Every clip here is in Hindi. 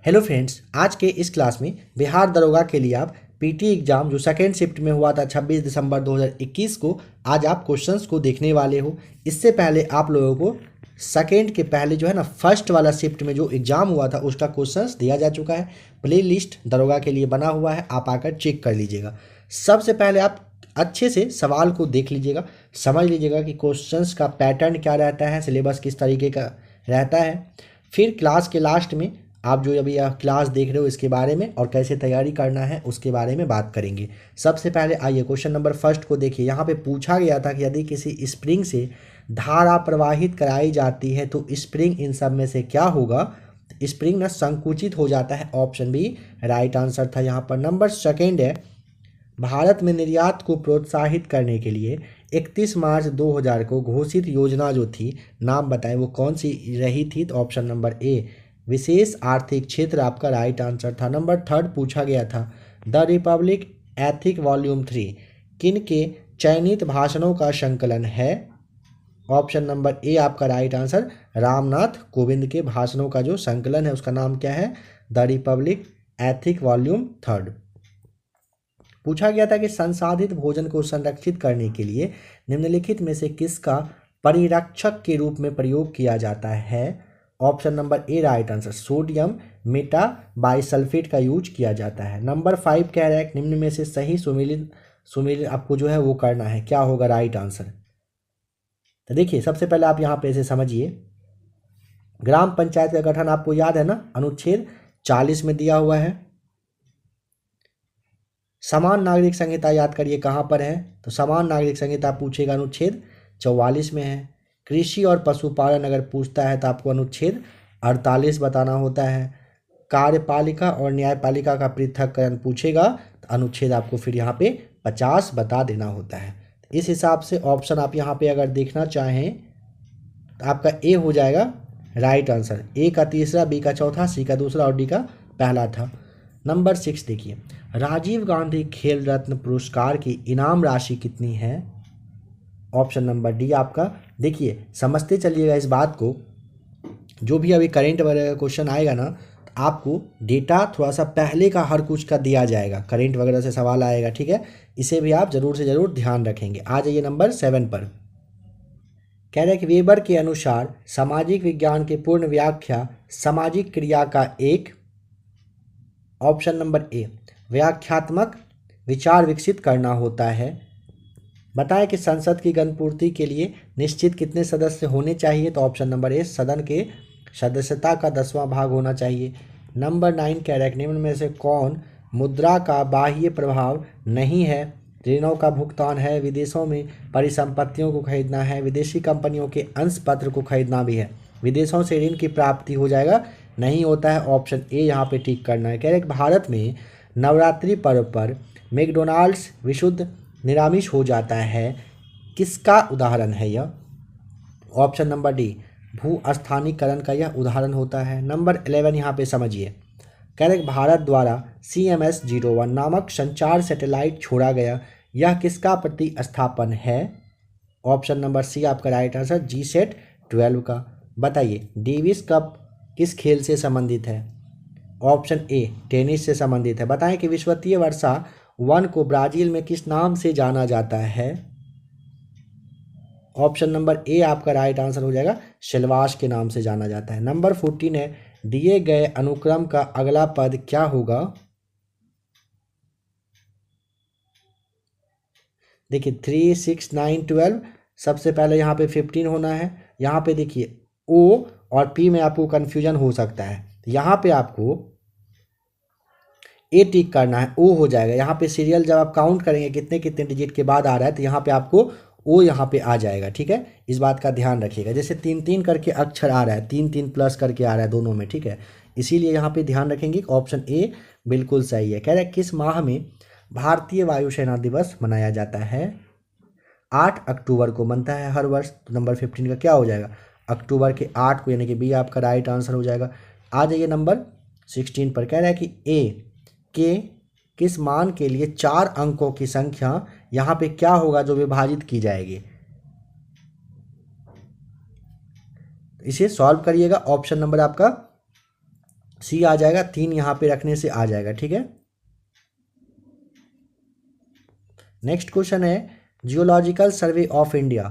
हेलो फ्रेंड्स, आज के इस क्लास में बिहार दरोगा के लिए आप पीटी एग्जाम जो सेकेंड शिफ्ट में हुआ था 26 दिसंबर 2021 को, आज आप क्वेश्चंस को देखने वाले हो। इससे पहले आप लोगों को सेकेंड के पहले जो है ना फर्स्ट वाला शिफ्ट में जो एग्जाम हुआ था उसका क्वेश्चंस दिया जा चुका है। प्ले लिस्ट दरोगा के लिए बना हुआ है, आप आकर चेक कर लीजिएगा। सबसे पहले आप अच्छे से सवाल को देख लीजिएगा, समझ लीजिएगा कि क्वेश्चंस का पैटर्न क्या रहता है, सिलेबस किस तरीके का रहता है। फिर क्लास के लास्ट में आप जो अभी क्लास देख रहे हो इसके बारे में और कैसे तैयारी करना है उसके बारे में बात करेंगे। सबसे पहले आइए क्वेश्चन नंबर फर्स्ट को देखिए। यहाँ पे पूछा गया था कि यदि किसी स्प्रिंग से धारा प्रवाहित कराई जाती है तो स्प्रिंग इन सब में से क्या होगा। स्प्रिंग ना संकुचित हो जाता है, ऑप्शन बी राइट आंसर था यहाँ पर। नंबर सेकेंड है, भारत में निर्यात को प्रोत्साहित करने के लिए 31 मार्च 2000 को घोषित योजना जो थी, नाम बताएं वो कौन सी रही थी। तो ऑप्शन नंबर ए विशेष आर्थिक क्षेत्र आपका राइट आंसर था। नंबर थर्ड पूछा गया था, द रिपब्लिक एथिक वॉल्यूम 3 किन के चयनित भाषणों का संकलन है। ऑप्शन नंबर ए आपका राइट आंसर, रामनाथ कोविंद के भाषणों का जो संकलन है उसका नाम क्या है, द रिपब्लिक एथिक वॉल्यूम 3। पूछा गया था कि संसाधित भोजन को संरक्षित करने के लिए निम्नलिखित में से किसका परिरक्षक के रूप में प्रयोग किया जाता है। ऑप्शन नंबर ए right answer, sodium Meta bisulphate का यूज किया जाता है। नंबर 5 कह रहा है निम्न में से सही सुमेलित आपको जो है वो करना है, क्या होगा राइट आंसर। तो देखिए सबसे पहले आप यहाँ पे इसे समझिए। ग्राम पंचायत का गठन आपको याद है ना, अनुच्छेद 40 में दिया हुआ है। समान नागरिक संहिता याद करिए कहाँ पर है, तो समान नागरिक संहिता पूछेगा अनुच्छेद 44 में है। कृषि और पशुपालन अगर पूछता है तो आपको अनुच्छेद 48 बताना होता है। कार्यपालिका और न्यायपालिका का पृथक्करण पूछेगा तो अनुच्छेद आपको फिर यहाँ पे 50 बता देना होता है। इस हिसाब से ऑप्शन आप यहाँ पे अगर देखना चाहें तो आपका ए हो जाएगा राइट आंसर। ए का तीसरा, बी का चौथा, सी का दूसरा और डी का पहला था। नंबर 6 देखिए, राजीव गांधी खेल रत्न पुरस्कार की इनाम राशि कितनी है। ऑप्शन नंबर डी आपका। देखिए समझते चलिएगा इस बात को, जो भी अभी करेंट वगैरह का क्वेश्चन आएगा ना तो आपको डेटा थोड़ा सा पहले का हर कुछ का दिया जाएगा, करेंट वगैरह से सवाल आएगा, ठीक है। इसे भी आप जरूर से जरूर ध्यान रखेंगे। आ जाइए नंबर 7 पर। कह रहे हैं कि वेबर के अनुसार सामाजिक विज्ञान की पूर्ण व्याख्या सामाजिक क्रिया का एक। ऑप्शन नंबर ए व्याख्यात्मक विचार विकसित करना होता है। बताएं कि संसद की गणपूर्ति के लिए निश्चित कितने सदस्य होने चाहिए। तो ऑप्शन नंबर ए सदन के सदस्यता का 10वां भाग होना चाहिए। नंबर 9 कह रहा है निम्न में से कौन मुद्रा का बाह्य प्रभाव नहीं है। ऋणों का भुगतान है, विदेशों में परिसंपत्तियों को खरीदना है, विदेशी कंपनियों के अंश पत्र को खरीदना भी है। विदेशों से ऋण की प्राप्ति हो जाएगा, नहीं होता है। ऑप्शन ए यहाँ पे ठीक करना है। कह रहे भारत में नवरात्रि पर्व पर मैकडॉनल्ड्स विशुद्ध निरामिष हो जाता है, किसका उदाहरण है यह। ऑप्शन नंबर डी भू स्थानीकरण का यह उदाहरण होता है। नंबर 11 यहाँ पे समझिए। कह रहे भारत द्वारा CMS-01 नामक संचार सैटेलाइट छोड़ा गया, यह किसका प्रतिस्थापन है। ऑप्शन नंबर सी आपका राइट आंसर, GSAT-12 का। बताइए डेविस कप किस खेल से संबंधित है। ऑप्शन ए टेनिस से संबंधित है। बताएं कि विश्ववित्तीय वर्षा 1 को ब्राजील में किस नाम से जाना जाता है। ऑप्शन नंबर ए आपका राइट आंसर हो जाएगा, सिलवास के नाम से जाना जाता है। नंबर 14 है, दिए गए अनुक्रम का अगला पद क्या होगा। देखिए 3, 6, 9, 12, सबसे पहले यहाँ पे 15 होना है। यहाँ पे देखिए ओ और पी में आपको कंफ्यूजन हो सकता है, तो यहाँ पे आपको ए टिक करना है, ओ हो जाएगा। यहाँ पे सीरियल जब आप काउंट करेंगे कितने कितने डिजिट के बाद आ रहा है तो यहाँ पे आपको ओ यहाँ पे आ जाएगा, ठीक है। इस बात का ध्यान रखिएगा। जैसे 3-3 करके अक्षर आ रहा है, 3-3 प्लस करके आ रहा है दोनों में, ठीक है। इसीलिए यहाँ पे ध्यान रखेंगे। ऑप्शन ए बिल्कुल सही है। कह रहे हैं किस माह में भारतीय वायुसेना दिवस मनाया जाता है। 8 अक्टूबर को बनता है हर वर्ष। तो नंबर 15 का क्या हो जाएगा, अक्टूबर के 8 को, यानी कि बी आपका राइट आंसर हो जाएगा। आ जाइए नंबर 16 पर। कह रहा है कि ए के किस मान के लिए 4 अंकों की संख्या यहाँ पे क्या होगा जो विभाजित की जाएगी। इसे सॉल्व करिएगा। ऑप्शन नंबर आपका सी आ जाएगा, 3 यहाँ पे रखने से आ जाएगा, ठीक है। नेक्स्ट क्वेश्चन है, जियोलॉजिकल सर्वे ऑफ इंडिया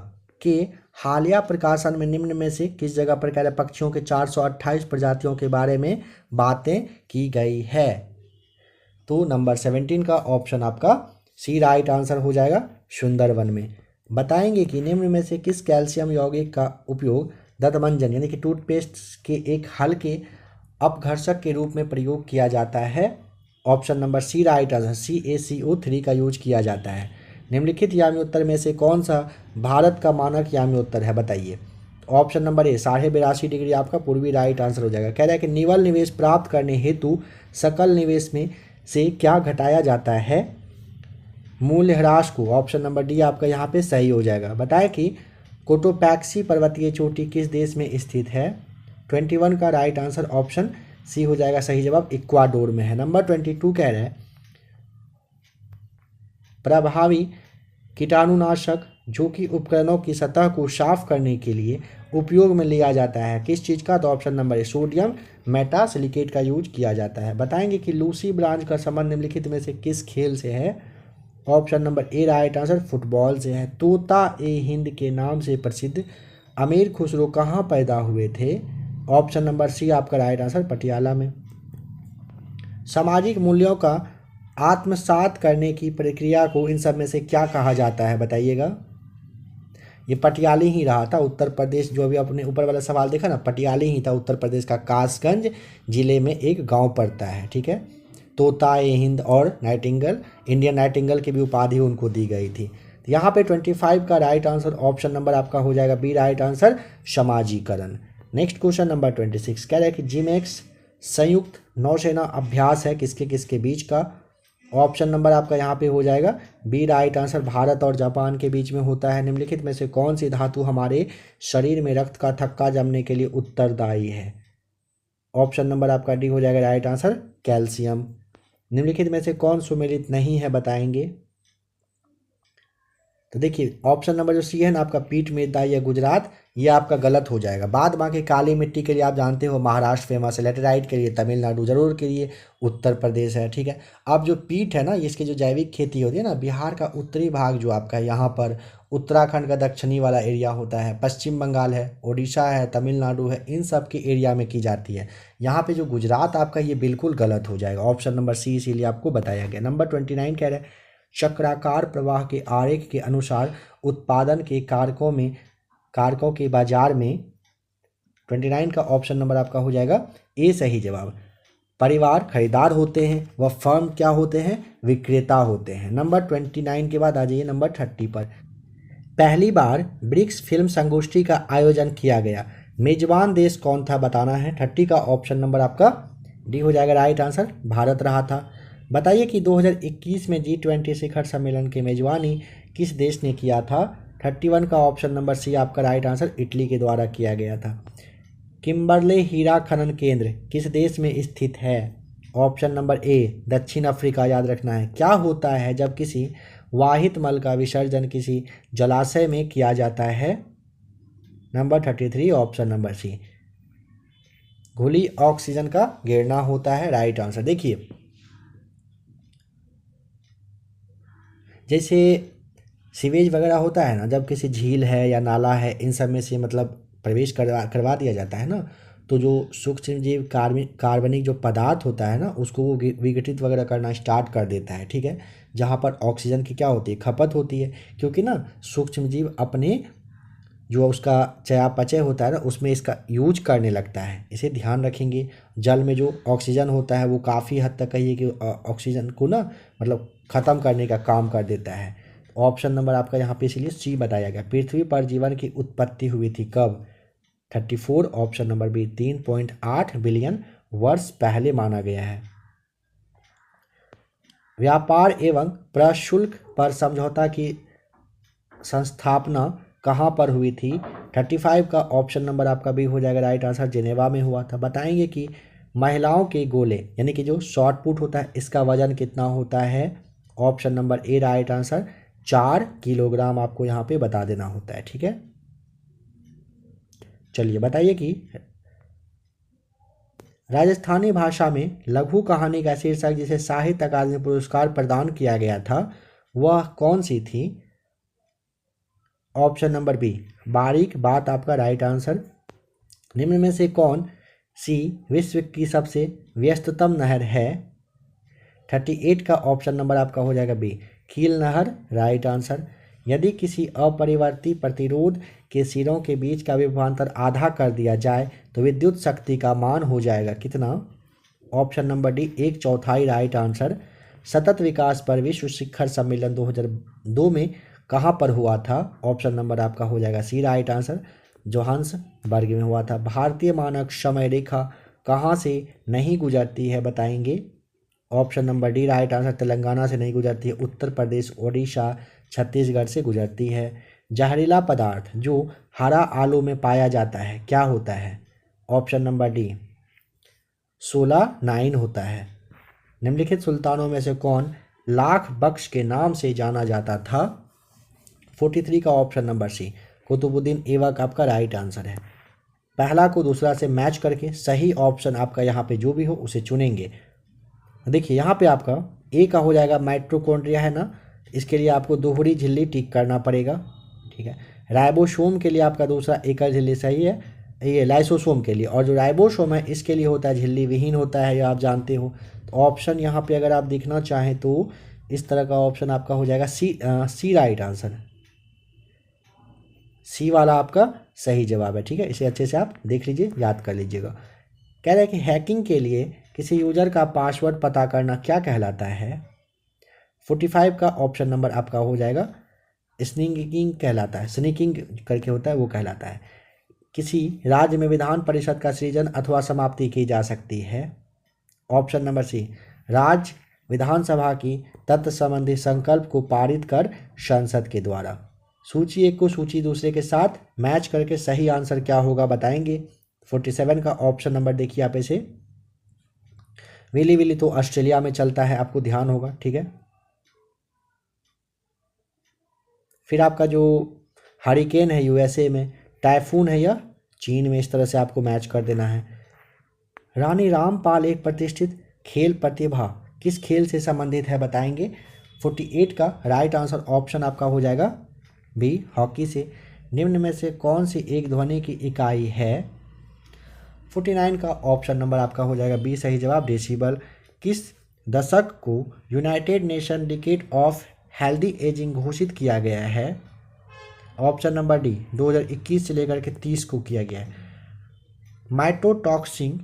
के हालिया प्रकाशन में निम्न में से किस जगह पर कह रहे पक्षियों के 428 प्रजातियों के बारे में बातें की गई है। तो नंबर 17 का ऑप्शन आपका सी राइट आंसर हो जाएगा, सुंदरवन में। बताएंगे कि निम्न में से किस कैल्शियम यौगिक का उपयोग दंतमंजन यानी कि टूथपेस्ट के एक हल्के अपघर्षक के रूप में प्रयोग किया जाता है। Option number C right answer, CaCO3 का यूज किया जाता है। निम्नलिखित याम्योत्तर में से कौन सा भारत का मानक याम्योत्तर है, बताइए। ऑप्शन नंबर ए 82.5 डिग्री आपका पूर्वी राइट आंसर हो जाएगा। कह रहा है कि निवल निवेश प्राप्त करने हेतु सकल निवेश में से क्या घटाया जाता है, मूल्यह्रास को। ऑप्शन नंबर डी आपका यहाँ पे सही हो जाएगा। बताएं कि कोटोपैक्सी पर्वतीय चोटी किस देश में स्थित है। 21 का राइट आंसर ऑप्शन सी हो जाएगा सही जवाब, इक्वाडोर में है। नंबर 22 कह रहे हैं प्रभावी कीटाणुनाशक जो कि उपकरणों की सतह को साफ करने के लिए उपयोग में लिया जाता है किस चीज़ का। तो ऑप्शन नंबर ए सोडियम मेटासिलिकेट का यूज किया जाता है। बताएंगे कि लूसी ब्रांच का संबंध निम्नलिखित में से किस खेल से है। ऑप्शन नंबर ए राइट आंसर फुटबॉल से है। तोता ए हिंद के नाम से प्रसिद्ध अमीर खुसरो कहाँ पैदा हुए थे। ऑप्शन नंबर सी आपका राइट आंसर पटियाला में। सामाजिक मूल्यों का आत्मसात करने की प्रक्रिया को इन सब में से क्या कहा जाता है, बताइएगा। ये पटियाली ही रहा था, उत्तर प्रदेश, जो अभी अपने ऊपर वाला सवाल देखा ना, पटियाली ही था, उत्तर प्रदेश का कासगंज जिले में एक गांव पड़ता है, ठीक है। तोता ए हिंद और नाइटिंगेल, इंडियन नाइटिंगेल की भी उपाधि उनको दी गई थी। तो यहाँ पे 25 का राइट आंसर ऑप्शन नंबर आपका हो जाएगा बी राइट आंसर, समाजीकरण। नेक्स्ट क्वेश्चन नंबर 26 कह रहा है कि जिमेक्स संयुक्त नौसेना अभ्यास है किसके किसके बीच का। ऑप्शन नंबर आपका यहाँ पे हो जाएगा बी राइट आंसर, भारत और जापान के बीच में होता है। निम्नलिखित में से कौन सी धातु हमारे शरीर में रक्त का थक्का जमने के लिए उत्तरदायी है। ऑप्शन नंबर आपका डी हो जाएगा राइट आंसर, कैल्शियम। निम्नलिखित में से कौन सुमेलित नहीं है, बताएंगे। तो देखिए ऑप्शन नंबर जो सी है ना आपका पीठ मेदा या गुजरात, ये आपका गलत हो जाएगा। बाद बाकी काली मिट्टी के लिए आप जानते हो महाराष्ट्र फेमस है, लेटेराइट के लिए तमिलनाडु, जरूर के लिए उत्तर प्रदेश है, ठीक है। अब जो पीठ है ना, इसकी जो जैविक खेती होती है ना, बिहार का उत्तरी भाग जो आपका है यहाँ पर, उत्तराखंड का दक्षिणी वाला एरिया होता है, पश्चिम बंगाल है, उड़ीसा है, तमिलनाडु है, इन सब के एरिया में की जाती है। यहाँ पे जो गुजरात आपका, ये बिल्कुल गलत हो जाएगा। ऑप्शन नंबर सी इसीलिए आपको बताया गया। नंबर 29 कह रहे हैं चक्राकार प्रवाह के आरेख के अनुसार उत्पादन के कारकों के बाजार में। 29 का ऑप्शन नंबर आपका हो जाएगा ए सही जवाब। परिवार खरीदार होते हैं, वह फर्म क्या होते हैं, विक्रेता होते हैं। नंबर 29 के बाद आ जाइए नंबर 30 पर। पहली बार ब्रिक्स फिल्म संगोष्ठी का आयोजन किया गया, मेजबान देश कौन था, बताना है। 30 का ऑप्शन नंबर आपका डी हो जाएगा राइट आंसर, भारत रहा था। बताइए कि 2021 में G20 शिखर सम्मेलन की मेजबानी किस देश ने किया था। 31 का ऑप्शन नंबर सी आपका राइट आंसर, इटली के द्वारा किया गया था। किम्बरले हीरा खनन केंद्र किस देश में स्थित है। ऑप्शन नंबर ए दक्षिण अफ्रीका, याद रखना है। क्या होता है जब किसी वाहित मल का विसर्जन किसी जलाशय में किया जाता है। नंबर 33 ऑप्शन नंबर सी, घुली ऑक्सीजन का गिरना होता है, राइट आंसर। देखिए जैसे सीवेज वगैरह होता है ना, जब किसी झील है या नाला है, इन सब में से मतलब प्रवेश करवा दिया जाता है ना, तो जो सूक्ष्म जीव कार्बनिक जो पदार्थ होता है ना, उसको वो विघटित वगैरह करना स्टार्ट कर देता है, ठीक है। जहाँ पर ऑक्सीजन की क्या होती है, खपत होती है, क्योंकि ना सूक्ष्म जीव अपने जो उसका चयापचय होता है ना, उसमें इसका यूज करने लगता है। इसे ध्यान रखेंगे। जल में जो ऑक्सीजन होता है वो काफ़ी हद तक कहिए कि ऑक्सीजन को ना मतलब ख़त्म करने का काम कर देता है। ऑप्शन नंबर आपका यहाँ पे इसलिए सी बताया गया। पृथ्वी पर जीवन की उत्पत्ति हुई थी कब। 34 ऑप्शन नंबर बी, 3.8 बिलियन वर्ष पहले माना गया है। व्यापार एवं प्रशुल्क पर समझौता की संस्थापना कहाँ पर हुई थी। 35 का ऑप्शन नंबर आपका भी हो जाएगा राइट आंसर, जिनेवा में हुआ था। बताएंगे कि महिलाओं के गोले यानी कि जो शॉर्ट पुट होता है, इसका वजन कितना होता है। ऑप्शन नंबर ए राइट आंसर, 4 किलोग्राम आपको यहाँ पे बता देना होता है, ठीक है। चलिए बताइए कि राजस्थानी भाषा में लघु कहानी का शीर्षक जिसे साहित्य अकादमी पुरस्कार प्रदान किया गया था वह कौन सी थी? ऑप्शन नंबर बी, बारीक बात आपका राइट आंसर। निम्न में से कौन सी विश्व की सबसे व्यस्ततम नहर है? 38 का ऑप्शन नंबर आपका हो जाएगा बी, कील नहर, राइट आंसर। यदि किसी अपरिवर्ती प्रतिरोध के सिरों के बीच का विभवांतर आधा कर दिया जाए तो विद्युत शक्ति का मान हो जाएगा कितना? Option number D, 1/4, right answer. सतत विकास पर विश्व शिखर सम्मेलन 2002 में कहाँ पर हुआ था? ऑप्शन नंबर आपका हो जाएगा सी, राइट आंसर, जोहान्सबर्ग में हुआ था। भारतीय मानक समय रेखा कहाँ से नहीं गुजरती है बताएंगे? Option number D, right answer, Telangana से नहीं गुजरती है, उत्तर प्रदेश, ओडिशा, छत्तीसगढ़ से गुजरती है। जहरीला पदार्थ जो हरा आलू में पाया जाता है क्या होता है? ऑप्शन नंबर डी, सोलानाइन होता है। निम्नलिखित सुल्तानों में से कौन लाख बख्श के नाम से जाना जाता था? 43 का option number C, Qutubuddin Aibak आपका राइट आंसर है। पहला को दूसरा से मैच करके सही ऑप्शन आपका यहाँ पे जो भी हो उसे चुनेंगे। देखिए यहाँ पे आपका ए का हो जाएगा माइटोकॉन्ड्रिया है ना, इसके लिए आपको दोहरी झिल्ली टिक करना पड़ेगा, ठीक है। राइबोसोम के लिए आपका दूसरा एकल झिल्ली सही है, ये लाइसोसोम के लिए, और जो राइबोसोम है इसके लिए होता है झिल्ली विहीन होता है, ये आप जानते हो। तो ऑप्शन यहाँ पे अगर आप देखना चाहें तो इस तरह का ऑप्शन आपका हो जाएगा सी राइट आंसर, सी वाला आपका सही जवाब है, ठीक है। इसे अच्छे से आप देख लीजिए, याद कर लीजिएगा। कह रहे हैं कि हैकिंग के लिए किसी यूजर का पासवर्ड पता करना क्या कहलाता है? 45 का ऑप्शन नंबर आपका हो जाएगा स्नीकिंग कहलाता है, स्नीकिंग करके होता है वो कहलाता है। किसी राज्य में विधान परिषद का सृजन अथवा समाप्ति की जा सकती है? ऑप्शन नंबर सी, राज्य विधानसभा की तत्व संबंधी संकल्प को पारित कर संसद के द्वारा। सूची एक को सूची दूसरे के साथ मैच करके सही आंसर क्या होगा बताएंगे? 47 का ऑप्शन नंबर देखिए आप इसे, विली विली तो ऑस्ट्रेलिया में चलता है, आपको ध्यान होगा, ठीक है। फिर आपका जो हरिकेन है यूएसए में, टाइफून है या चीन में, इस तरह से आपको मैच कर देना है। रानी रामपाल एक प्रतिष्ठित खेल प्रतिभा किस खेल से संबंधित है बताएंगे? 48 का राइट आंसर ऑप्शन आपका हो जाएगा बी, हॉकी से। निम्न में से कौन सी एक ध्वनि की इकाई है? 49 का ऑप्शन नंबर आपका हो जाएगा बी, सही जवाब, डेसिबल। किस दशक को United nation decade of healthy ageing घोषित किया गया है? ऑप्शन नंबर डी, 2021 से लेकर के 30 को किया गया है। माइटोटॉक्सिन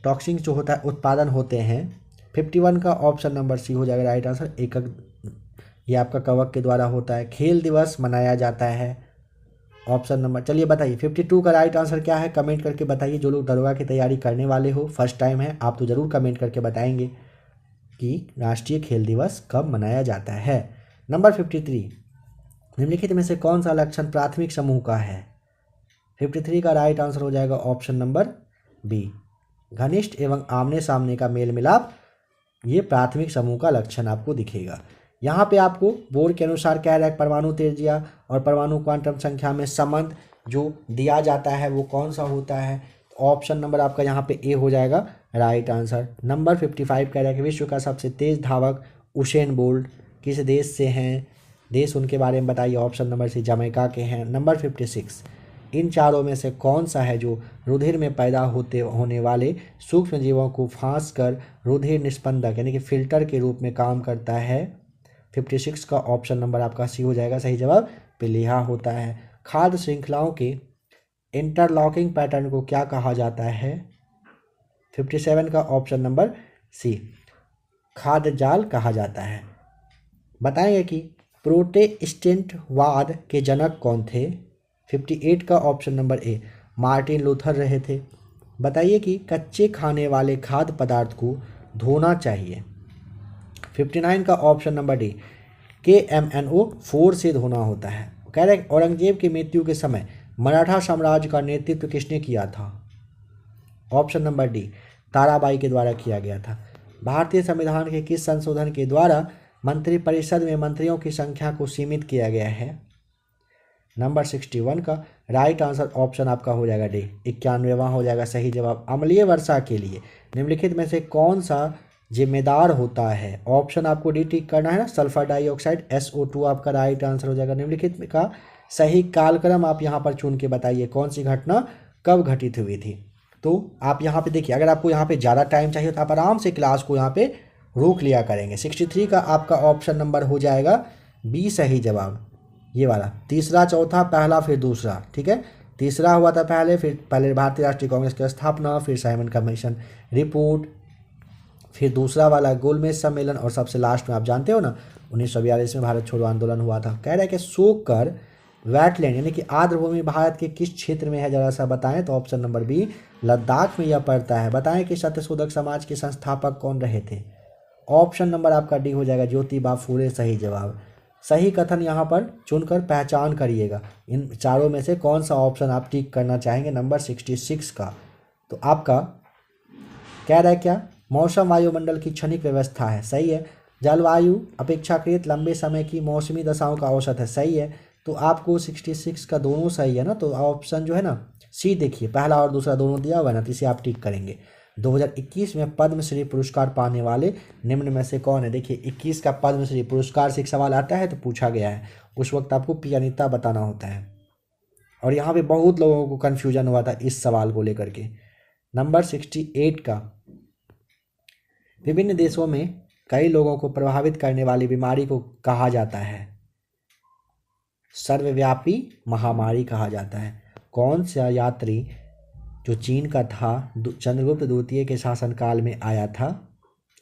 टॉक्सिन जो होता है उत्पादन होते हैं। 51 का ऑप्शन नंबर सी हो जाएगा राइट आंसर, एकक, ये आपका कवक के द्वारा होता है। खेल दिवस मनाया जाता है, ऑप्शन नंबर, चलिए बताइए 52 का राइट आंसर क्या है, कमेंट करके बताइए। जो लोग दरोगा की तैयारी करने वाले हो, फर्स्ट टाइम है, आप तो ज़रूर कमेंट करके बताएंगे कि राष्ट्रीय खेल दिवस कब मनाया जाता है। नंबर 53, निम्नलिखित में से कौन सा लक्षण प्राथमिक समूह का है? 53 का राइट आंसर हो जाएगा ऑप्शन नंबर बी, घनिष्ठ एवं आमने सामने का मेल मिलाप, ये प्राथमिक समूह का लक्षण आपको दिखेगा। यहाँ पे आपको बोर्ड के अनुसार कह रहा है परमाणु त्रिज्या और परमाणु क्वांटम संख्या में संबंध जो दिया जाता है वो कौन सा होता है? ऑप्शन नंबर आपका यहाँ पे ए हो जाएगा राइट आंसर। नंबर 55 कह रहा है कि विश्व का सबसे तेज धावक उसेन बोल्ट किस देश से हैं? देश उनके बारे में बताइए। ऑप्शन नंबर सी, जमैका के हैं। नंबर 56, इन चारों में से कौन सा है जो रुधिर में पैदा होने वाले सूक्ष्म जीवों को फांस कर रुधिर निस्पंदक यानी कि फिल्टर के रूप में काम करता है? 56 का ऑप्शन नंबर आपका सी हो जाएगा, सही जवाब प्लीहा होता है। खाद्य श्रृंखलाओं के इंटरलॉकिंग पैटर्न को क्या कहा जाता है? 57 का ऑप्शन नंबर सी, खाद्य जाल कहा जाता है। बताएंगे कि प्रोटेस्टेंटवाद के जनक कौन थे? 58 का ऑप्शन नंबर ए, मार्टिन लूथर रहे थे। बताइए कि कच्चे खाने वाले खाद्य पदार्थ को धोना चाहिए। 59 का ऑप्शन नंबर डी, KMNO4 से धोना होता है। कह रहे हैं औरंगजेब की मृत्यु के समय मराठा साम्राज्य का नेतृत्व किसने किया था? ऑप्शन नंबर डी, ताराबाई के द्वारा किया गया था। भारतीय संविधान के किस संशोधन के द्वारा मंत्रिपरिषद में मंत्रियों की संख्या को सीमित किया गया है? नंबर 61 का राइट आंसर ऑप्शन आपका हो जाएगा डी, 91वां हो जाएगा सही जवाब। अम्लीय वर्षा के लिए निम्नलिखित में से कौन सा जिम्मेदार होता है? ऑप्शन आपको डी टिक करना है ना, सल्फर डाइऑक्साइड, SO2 आपका राइट आंसर हो जाएगा। निम्नलिखित का सही कालक्रम आप यहाँ पर चुन के बताइए, कौन सी घटना कब घटित हुई थी। तो आप यहाँ पे देखिए, अगर आपको यहाँ पे ज़्यादा टाइम चाहिए तो आप आराम से क्लास को यहाँ पे रोक लिया करेंगे। 63 का आपका ऑप्शन नंबर हो जाएगा बी सही जवाब, ये वाला। तीसरा, चौथा, पहला फिर दूसरा, ठीक है। तीसरा हुआ था पहले भारतीय राष्ट्रीय कांग्रेस की स्थापना, फिर साइमन कमीशन रिपोर्ट, फिर दूसरा वाला गोलमेज सम्मेलन, और सबसे लास्ट में आप जानते हो ना 1942 में भारत छोड़ो आंदोलन हुआ था। कह रहा है कि सोकर वेटलैंड यानी कि आर्द्रभूमि भारत के किस क्षेत्र में है, जरा सा बताएं। तो ऑप्शन नंबर बी लद्दाख में यह पड़ता है। बताएं कि सत्यशोधक समाज के संस्थापक कौन रहे थे? ऑप्शन नंबर आपका डी हो जाएगा ज्योतिबा फूले सही जवाब। सही कथन यहाँ पर चुनकर पहचान करिएगा, इन चारों में से कौन सा ऑप्शन आप टिक करना चाहेंगे नंबर 66 का। तो आपका कह रहा है क्या, मौसम वायुमंडल की क्षणिक व्यवस्था है, सही है। जलवायु अपेक्षाकृत लंबे समय की मौसमी दशाओं का औसत है, सही है। तो आपको 66 का दोनों सही है ना, तो ऑप्शन जो है ना सी देखिए, पहला और दूसरा दोनों दिया हुआ है ना, तो इसे आप टिक करेंगे। 2021 में पद्मश्री पुरस्कार पाने वाले निम्न में से कौन है? देखिए 21 का पद्मश्री पुरस्कार से एक सवाल आता है तो पूछा गया है, उस वक्त आपको पी अनिता बताना होता है। और यहाँ पे बहुत लोगों को कन्फ्यूजन हुआ था इस सवाल को लेकर के। नंबर 68 का, विभिन्न देशों में कई लोगों को प्रभावित करने वाली बीमारी को कहा जाता है? सर्वव्यापी महामारी कहा जाता है। कौन सा यात्री जो चीन का था चंद्रगुप्त द्वितीय के शासनकाल में आया था?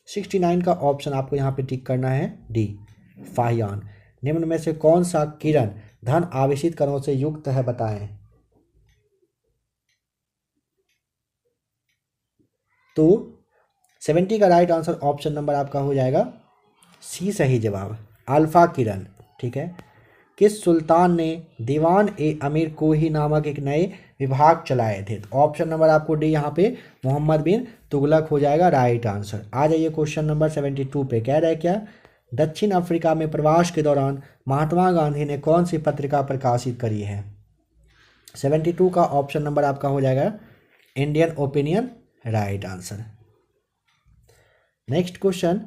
69 का ऑप्शन आपको यहाँ पे टिक करना है डी, फाहियान। निम्न में से कौन सा किरण धन आवेशित कणों से युक्त है, बताएं। तो 70 का राइट आंसर ऑप्शन नंबर आपका हो जाएगा सी सही जवाब, अल्फा किरण, ठीक है। किस सुल्तान ने दीवान ए अमीर कोही नामक एक नए विभाग चलाए थे? तो ऑप्शन नंबर आपको डी यहाँ पे मोहम्मद बिन तुगलक हो जाएगा राइट आंसर। आ जाइए क्वेश्चन नंबर 72 पे। कह रहा है क्या, दक्षिण अफ्रीका में प्रवास के दौरान महात्मा गांधी ने कौन सी पत्रिका प्रकाशित करी है? 72 का ऑप्शन नंबर आपका हो जाएगा Indian opinion, right answer. Next question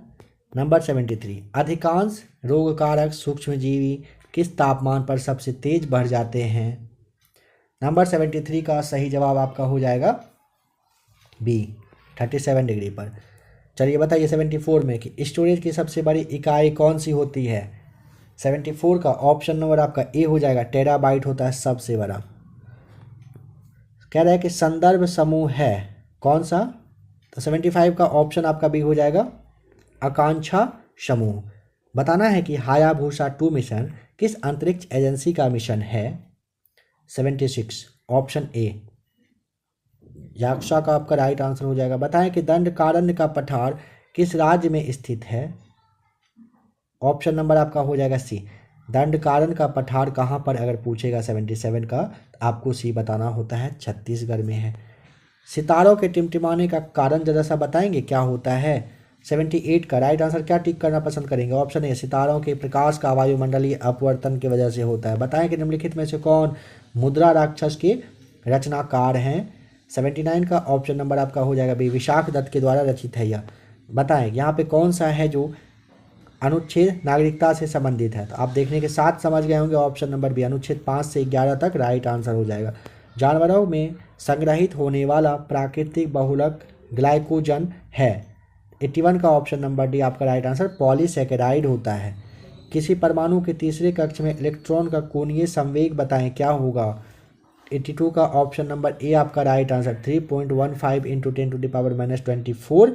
number 73, अधिकांश रोगकारक सूक्ष्मजीवी किस तापमान पर सबसे तेज बढ़ जाते हैं? नंबर 73 का सही जवाब आपका हो जाएगा बी, 37 डिग्री पर। चलिए बताइए 74 में कि स्टोरेज की सबसे बड़ी इकाई कौन सी होती है? 74 का ऑप्शन नंबर आपका ए हो जाएगा, टेराबाइट होता है सबसे बड़ा। कह रहा है कि संदर्भ समूह है कौन सा? तो 75 का ऑप्शन आपका बी हो जाएगा, आकांक्षा समूह। बताना है कि हायाबुसा 2 मिशन किस अंतरिक्ष एजेंसी का मिशन है? 76 ऑप्शन ए, याक्सा का आपका राइट आंसर हो जाएगा। बताएं कि दंडकारण्य का पठार किस राज्य में स्थित है? ऑप्शन नंबर आपका हो जाएगा सी, दंडकारण्य का पठार कहाँ पर अगर पूछेगा 77 का, तो आपको सी बताना होता है, छत्तीसगढ़ में है। सितारों के टिमटिमाने का कारण जरा सा बताएंगे क्या होता है? 78 का राइट आंसर क्या टिक करना पसंद करेंगे? ऑप्शन ए, सितारों के प्रकाश का वायुमंडलीय अपवर्तन की वजह से होता है। बताएं कि निम्नलिखित में से कौन मुद्रा राक्षस के रचनाकार हैं? 79 का ऑप्शन नंबर आपका हो जाएगा बी, विशाख दत्त के द्वारा रचित है यह। बताएं यहाँ पे कौन सा है जो अनुच्छेद नागरिकता से संबंधित है? तो आप देखने के साथ समझ गए होंगे, ऑप्शन नंबर बी, अनुच्छेद 5 से 11 तक राइट आंसर हो जाएगा। जानवरों में संग्रहित होने वाला प्राकृतिक बहुलक ग्लाइकोजन है। 81 का ऑप्शन नंबर डी आपका राइट आंसर पॉलीसैकेराइड होता है। किसी परमाणु के तीसरे कक्ष में इलेक्ट्रॉन का कोणीय संवेग बताएं क्या होगा? 82 का ऑप्शन नंबर ए आपका right answer 3.15 into 10⁻⁻24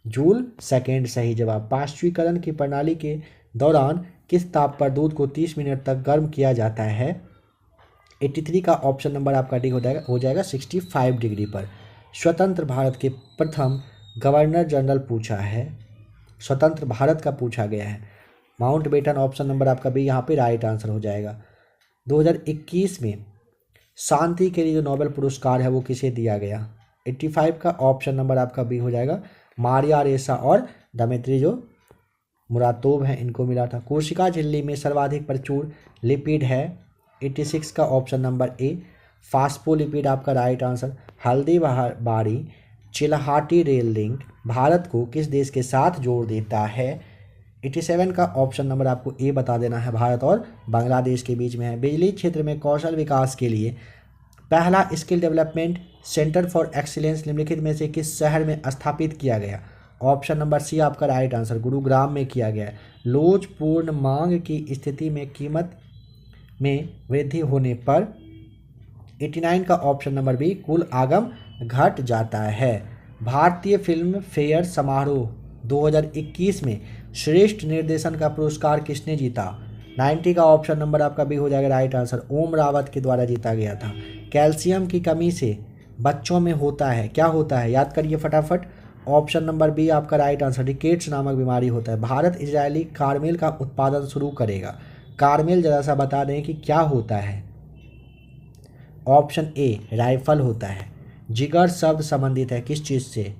joule second सही जवाब। पाश्चुरीकरण की प्रणाली के दौरान किस ताप पर दूध को 30 मिनट तक गर्म किया जाता है? 83 का ऑप्शन नंबर आपका डी हो जाएगा 65 डिग्री पर। स्वतंत्र भारत के प्रथम गवर्नर जनरल पूछा है, स्वतंत्र भारत का पूछा गया है। माउंट बेटन ऑप्शन नंबर आपका भी यहाँ पे राइट आंसर हो जाएगा। 2021 में शांति के लिए जो नोबेल पुरस्कार है वो किसे दिया गया? 85 का ऑप्शन नंबर आपका बी हो जाएगा, मारिया रेसा और दमित्री जो मुरातोव हैं इनको मिला था। कोशिका झिल्ली में सर्वाधिक प्रचुर लिपिड है? 86 का ऑप्शन नंबर ए फास्फोलिपिड आपका right answer. Haldibari Chilahati rail link Bharat को किस देश के साथ जोड़ देता है? 87 का ऑप्शन नंबर आपको ए बता देना है, भारत और बांग्लादेश के बीच में है। बिजली क्षेत्र में कौशल विकास के लिए पहला skill development centre for excellence निम्नलिखित में से किस शहर में स्थापित किया गया? ऑप्शन नंबर सी आपका राइट आंसर, गुरुग्राम में किया गया है। लोच पूर्ण मांग की स्थिति में कीमत में वृद्धि होने पर 89 का ऑप्शन नंबर बी कुल आगम घट जाता है। भारतीय फिल्म फेयर समारोह 2021 में श्रेष्ठ निर्देशन का पुरस्कार किसने जीता? 90 का ऑप्शन नंबर आपका बी हो जाएगा राइट आंसर, ओम रावत के द्वारा जीता गया था। कैल्शियम की कमी से बच्चों में होता है, क्या होता है? याद करिए फटाफट। ऑप्शन नंबर बी आपका राइट आंसर, रिकेट्स नामक बीमारी होता है। भारत इजरायली कारमेल का उत्पादन शुरू करेगा। कारमेल जरा सा बता दें कि क्या होता है? ऑप्शन ए राइफल होता है। जिगर शब्द संबंधित है किस चीज़ से?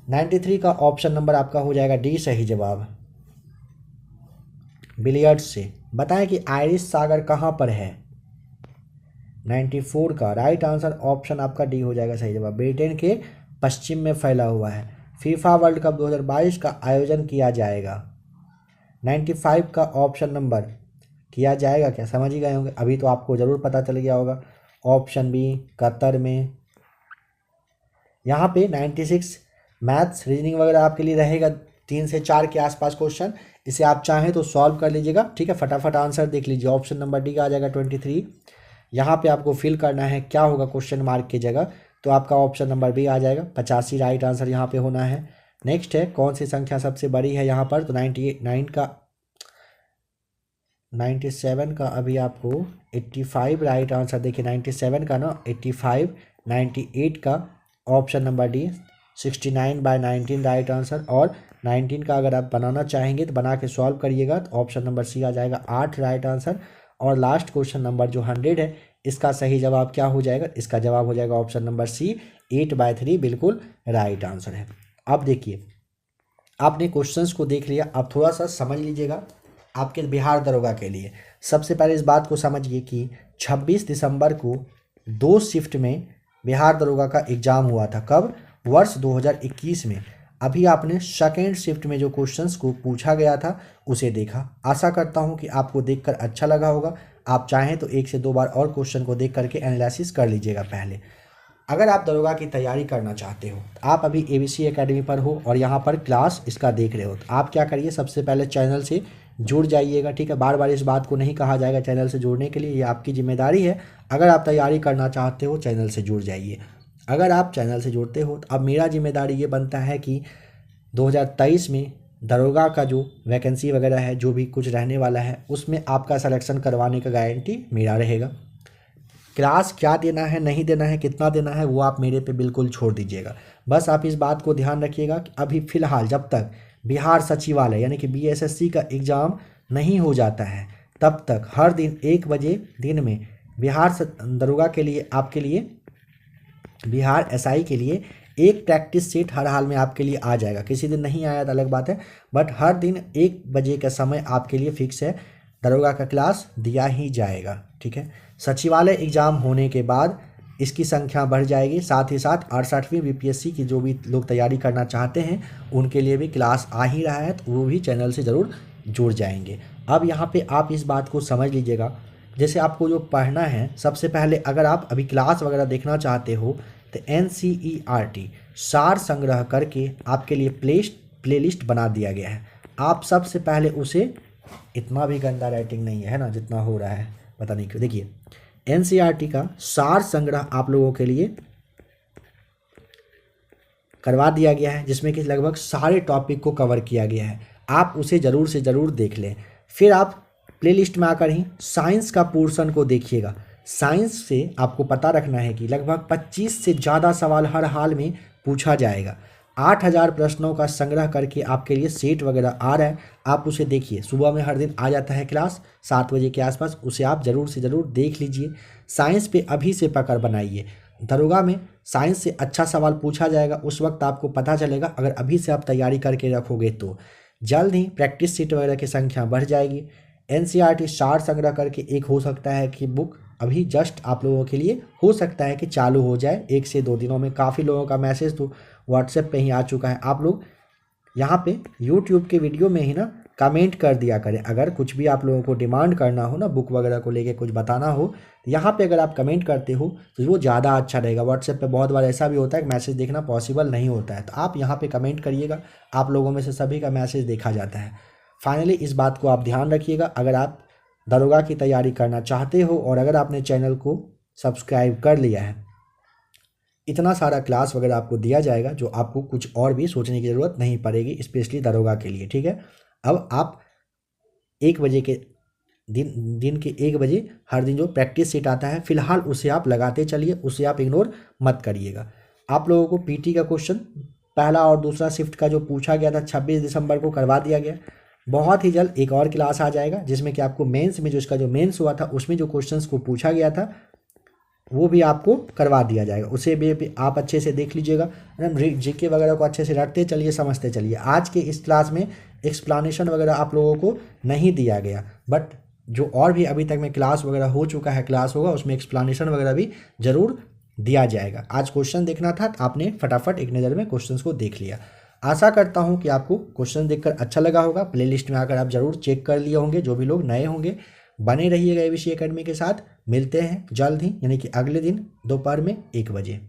93 का ऑप्शन नंबर आपका हो जाएगा डी सही जवाब, बिलियर्ड्स से। बताएं कि आयरिश सागर कहाँ पर है? 94 का राइट आंसर ऑप्शन आपका डी हो जाएगा सही जवाब, ब्रिटेन के पश्चिम में फैला हुआ है। फीफा वर्ल्ड कप 2022 का आयोजन किया जाएगा। 95 का ऑप्शन नंबर किया जाएगा, क्या समझ ही गए होंगे? अभी तो आपको ज़रूर पता चल गया होगा। ऑप्शन बी कतर में। यहाँ पे 96 मैथ्स रीजनिंग वगैरह आपके लिए रहेगा, 3 से 4 के आसपास क्वेश्चन। इसे आप चाहें तो सॉल्व कर लीजिएगा, ठीक है। फटाफट आंसर देख लीजिए। ऑप्शन नंबर डी का आ जाएगा 23। यहाँ पे आपको फिल करना है क्या होगा क्वेश्चन मार्क की जगह, तो आपका ऑप्शन नंबर बी आ जाएगा, 85 राइट आंसर यहाँ पे होना है। नेक्स्ट है कौन सी संख्या सबसे बड़ी है यहाँ पर, तो 97 का अभी आपको 85 राइट आंसर। देखिए 97 का ना 85, 98 का option number D 69/19 right answer. और 19 का अगर आप बनाना चाहेंगे तो बना के सॉल्व करिएगा, तो ऑप्शन नंबर सी आ जाएगा 8 राइट आंसर। और लास्ट क्वेश्चन नंबर जो 100 है, इसका सही जवाब क्या हो जाएगा? इसका जवाब हो जाएगा ऑप्शन नंबर सी 8/3 बिल्कुल राइट आंसर है। अब देखिए आपने क्वेश्चंस को देख लिया, आप थोड़ा सा समझ लीजिएगा आपके बिहार दरोगा के लिए। सबसे पहले इस बात को समझिए कि 26 दिसंबर को 2 शिफ्ट में बिहार दरोगा का एग्ज़ाम हुआ था। कब? वर्ष 2021 में। अभी आपने सेकेंड शिफ्ट में जो क्वेश्चंस को पूछा गया था उसे देखा। आशा करता हूं कि आपको देखकर अच्छा लगा होगा। आप चाहें तो 1 से 2 बार और क्वेश्चन को देख करके एनालिसिस कर लीजिएगा पहले। अगर आप दरोगा की तैयारी करना चाहते हो, आप अभी ABC एकेडमी पर हो और यहाँ पर क्लास इसका देख रहे हो, तो आप क्या करिए, सबसे पहले चैनल से जुड़ जाइएगा, ठीक है। बार बार इस बात को नहीं कहा जाएगा चैनल से जुड़ने के लिए, ये आपकी जिम्मेदारी है। अगर आप तैयारी करना चाहते हो चैनल से जुड़ जाइए। अगर आप चैनल से जुड़ते हो तो अब मेरा जिम्मेदारी ये बनता है कि 2023 में दरोगा का जो वैकेंसी वगैरह है, जो भी कुछ रहने वाला है, उसमें आपका सिलेक्शन करवाने का गारंटी मेरा रहेगा। क्लास क्या देना है, नहीं देना है, कितना देना है, वो आप मेरे पे बिल्कुल छोड़ दीजिएगा। बस आप इस बात को ध्यान रखिएगा कि अभी फ़िलहाल जब तक बिहार सचिवालय यानी कि BSSC का एग्ज़ाम नहीं हो जाता है, तब तक हर दिन 1 बजे दिन में बिहार दरोगा के लिए, आपके लिए, बिहार SI के लिए एक प्रैक्टिस सेट हर हाल में आपके लिए आ जाएगा। किसी दिन नहीं आया तो अलग बात है, बट हर दिन 1 बजे का समय आपके लिए फिक्स है, दरोगा का क्लास दिया ही जाएगा, ठीक है। सचिवालय एग्ज़ाम होने के बाद इसकी संख्या बढ़ जाएगी, साथ ही साथ 68वीं BPSC की जो भी लोग तैयारी करना चाहते हैं उनके लिए भी क्लास आ ही रहा है, तो वो भी चैनल से ज़रूर जुड़ जाएंगे। अब यहाँ पे आप इस बात को समझ लीजिएगा, जैसे आपको जो पढ़ना है, सबसे पहले अगर आप अभी क्लास वगैरह देखना चाहते हो तो NCERT सार संग्रह करके आपके लिए प्लेलिस्ट बना दिया गया है। आप सबसे पहले उसे, इतना भी गंदा राइटिंग नहीं है ना जितना हो रहा है, पता नहीं क्यों। देखिए NCERT का सार संग्रह आप लोगों के लिए करवा दिया गया है, जिसमें कि लगभग सारे टॉपिक को कवर किया गया है। आप उसे ज़रूर से ज़रूर देख लें। फिर आप प्लेलिस्ट में आकर ही साइंस का पोर्शन को देखिएगा। साइंस से आपको पता रखना है कि लगभग 25 से ज़्यादा सवाल हर हाल में पूछा जाएगा। 8000 प्रश्नों का संग्रह करके आपके लिए सेट वगैरह आ रहा है, आप उसे देखिए। सुबह में हर दिन आ जाता है क्लास 7 बजे के आसपास, उसे आप ज़रूर से ज़रूर देख लीजिए। साइंस पे अभी से पकड़ बनाइए। दरोगा में साइंस से अच्छा सवाल पूछा जाएगा, उस वक्त आपको पता चलेगा। अगर अभी से आप तैयारी करके रखोगे तो जल्द ही प्रैक्टिस सेट वगैरह की संख्या बढ़ जाएगी। एनसीईआरटी सार संग्रह करके एक हो सकता है कि बुक अभी जस्ट आप लोगों के लिए हो सकता है कि चालू हो जाए 1 से 2 दिनों में। काफ़ी लोगों का मैसेज तो व्हाट्सएप पे ही आ चुका है। आप लोग यहाँ पे यूट्यूब के वीडियो में ही ना कमेंट कर दिया करें। अगर कुछ भी आप लोगों को डिमांड करना हो ना, बुक वगैरह को लेके कुछ बताना हो, तो यहाँ पे अगर आप कमेंट करते हो तो वो ज़्यादा अच्छा रहेगा। व्हाट्सएप पे बहुत बार ऐसा भी होता है कि मैसेज देखना पॉसिबल नहीं होता है, तो आप यहाँ पे कमेंट करिएगा। आप लोगों में से सभी का मैसेज देखा जाता है। फाइनली इस बात को आप ध्यान रखिएगा, अगर आप दरोगा की तैयारी करना चाहते हो और अगर आपने चैनल को सब्सक्राइब कर लिया है, इतना सारा क्लास वगैरह आपको दिया जाएगा जो आपको कुछ और भी सोचने की ज़रूरत नहीं पड़ेगी, स्पेशली दरोगा के लिए। ठीक है, अब आप 1 बजे के दिन के 1 बजे हर दिन जो प्रैक्टिस सीट आता है फिलहाल उसे आप लगाते चलिए, उसे आप इग्नोर मत करिएगा। आप लोगों को पीटी का क्वेश्चन पहला और दूसरा शिफ्ट का जो पूछा गया था 26 दिसंबर को करवा दिया गया। बहुत ही जल्द एक और क्लास आ जाएगा जिसमें कि आपको मेंस में जो इसका जो मेंस हुआ था उसमें जो क्वेश्चंस को पूछा गया था वो भी आपको करवा दिया जाएगा, उसे भी आप अच्छे से देख लीजिएगा। जीके वगैरह को अच्छे से रटते चलिए, समझते चलिए। आज के इस क्लास में एक्सप्लानेशन वगैरह आप लोगों को नहीं दिया गया, बट जो और भी अभी तक में क्लास वगैरह हो चुका है, क्लास होगा, उसमें एक्सप्लानेशन वगैरह भी ज़रूर दिया जाएगा। आज क्वेश्चन देखना था, आपने फटाफट एक नज़र में क्वेश्चंस को देख लिया। आशा करता हूँ कि आपको क्वेश्चन देखकर अच्छा लगा होगा। प्लेलिस्ट में आकर आप ज़रूर चेक कर लिए होंगे, जो भी लोग नए होंगे। बने रहिएगा एबीसी एकेडमी के साथ। मिलते हैं जल्द ही, यानी कि अगले दिन दोपहर में 1 बजे।